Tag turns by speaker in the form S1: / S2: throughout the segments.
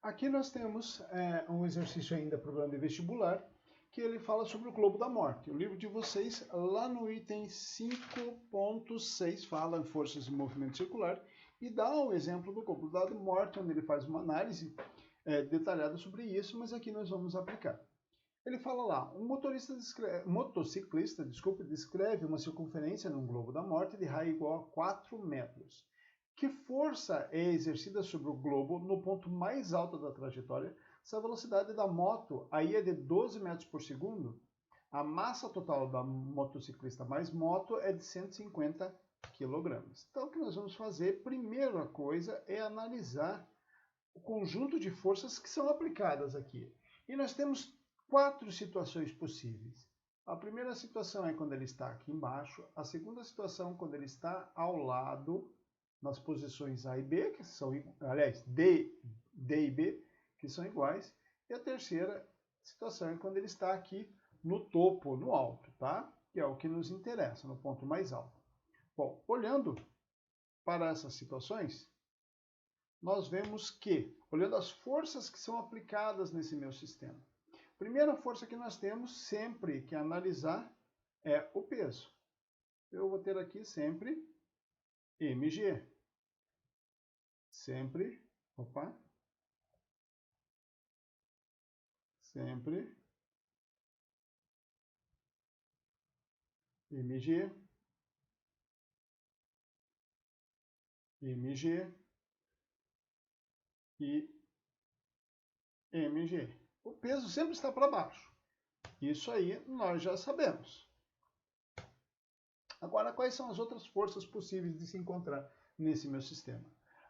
S1: Aqui nós temos um exercício ainda, problema de vestibular, que ele fala sobre o globo da morte. O livro de vocês, lá no item 5.6, fala em forças de movimento circular e dá o exemplo do globo da morte, onde ele faz uma análise detalhada sobre isso, mas aqui nós vamos aplicar. Ele fala lá, um motociclista descreve uma circunferência num globo da morte de raio igual a 4 metros. Que força é exercida sobre o globo no ponto mais alto da trajetória se a velocidade da moto aí é de 12 metros por segundo? A massa total da motociclista mais moto é de 150 kg. Então, o que nós vamos fazer, primeira coisa, é analisar o conjunto de forças que são aplicadas aqui. E nós temos 4 situações possíveis. A primeira situação é quando ele está aqui embaixo. A segunda situação é quando ele está ao lado, nas posições A e B, que são, aliás, D e B, que são iguais. E a terceira situação é quando ele está aqui no topo, no alto, tá? Que é o que nos interessa, no ponto mais alto. Bom, olhando para essas situações, nós vemos que, olhando as forças que são aplicadas nesse meu sistema, a primeira força que nós temos sempre que analisar é o peso. Eu vou ter aqui sempre mg. Sempre mg, mg e mg. O peso sempre está para baixo. Isso aí nós já sabemos. Agora, quais são as outras forças possíveis de se encontrar nesse meu sistema?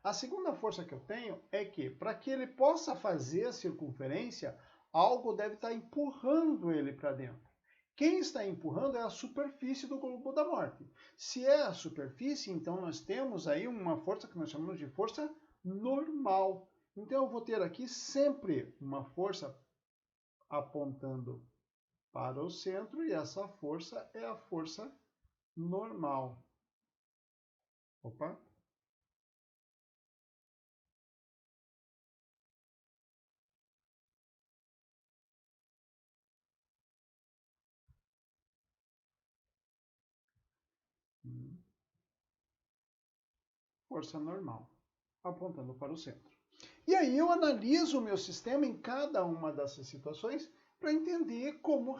S1: A segunda força que eu tenho é que, para que ele possa fazer a circunferência, algo deve estar empurrando ele para dentro. Quem está empurrando é a superfície do globo da morte. Se é a superfície, então nós temos aí uma força que nós chamamos de força normal. Então eu vou ter aqui sempre uma força apontando para o centro e essa força é a força normal. Força normal, apontando para o centro. E aí eu analiso o meu sistema em cada uma dessas situações para entender como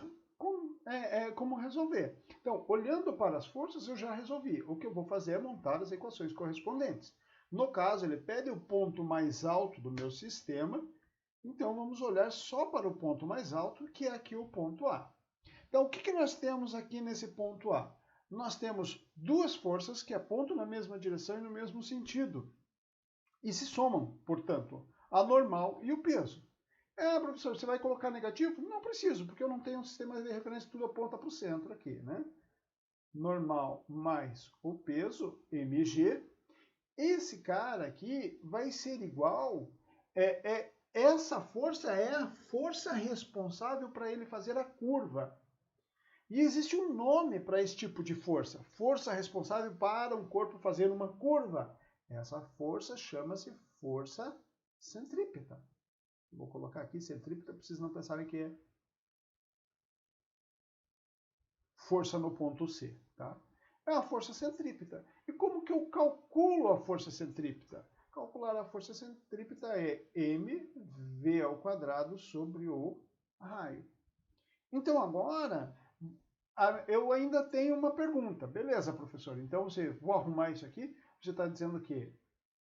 S1: resolver. Então, olhando para as forças, eu já resolvi. O que eu vou fazer é montar as equações correspondentes. No caso, ele pede o ponto mais alto do meu sistema, então vamos olhar só para o ponto mais alto, que é aqui o ponto A. Então, o que nós temos aqui nesse ponto A? Nós temos duas forças que apontam na mesma direção e no mesmo sentido. E se somam, portanto, a normal e o peso. Professor, você vai colocar negativo? Não preciso, porque eu não tenho um sistema de referência, tudo aponta para o centro aqui, né? Normal mais o peso, mg. Esse cara aqui vai ser igual... essa força é a força responsável para ele fazer a curva. E existe um nome para esse tipo de força. Força responsável para um corpo fazer uma curva. Essa força chama-se força centrípeta. Vou colocar aqui centrípeta para vocês não pensarem que é força no ponto C. Tá? É a força centrípeta. E como que eu calculo a força centrípeta? Calcular a força centrípeta é mv ao quadrado sobre o raio. Então agora... eu ainda tenho uma pergunta. Beleza, professor. Então, vou arrumar isso aqui. Você está dizendo que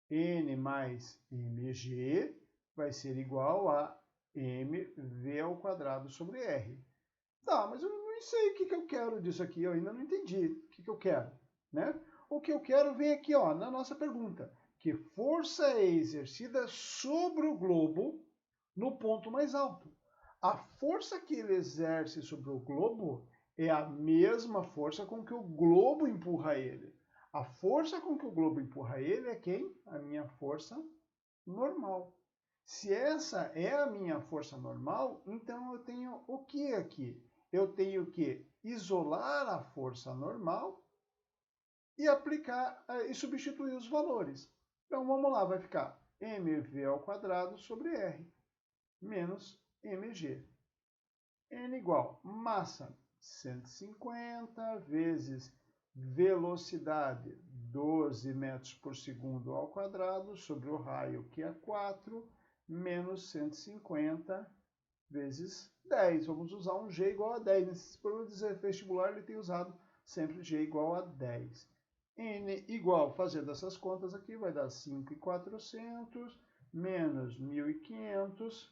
S1: N mais mg vai ser igual a mv ao quadrado sobre R. Tá, mas eu não sei o que eu quero disso aqui. Eu ainda não entendi o que eu quero. Né? O que eu quero vem aqui ó, na nossa pergunta. Que força é exercida sobre o globo no ponto mais alto? A força que ele exerce sobre o globo é a mesma força com que o globo empurra ele. A força com que o globo empurra ele é quem? A minha força normal. Se essa é a minha força normal, então eu tenho o que aqui? Eu tenho que isolar a força normal e aplicar e substituir os valores. Então vamos lá, vai ficar mv ao quadrado sobre r, menos mg. N igual massa 150 vezes velocidade 12 metros por segundo ao quadrado sobre o raio, que é 4, menos 150 vezes 10. Vamos usar um G igual a 10. Nesses problemas de vestibular, ele tem usado sempre G igual a 10. N igual, fazendo essas contas aqui, vai dar 5.400 menos 1.500.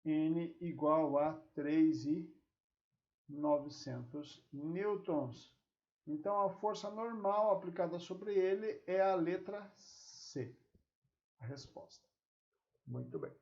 S1: N igual a 3.900 newtons. Então, a força normal aplicada sobre ele é a letra C. A resposta. Muito bem.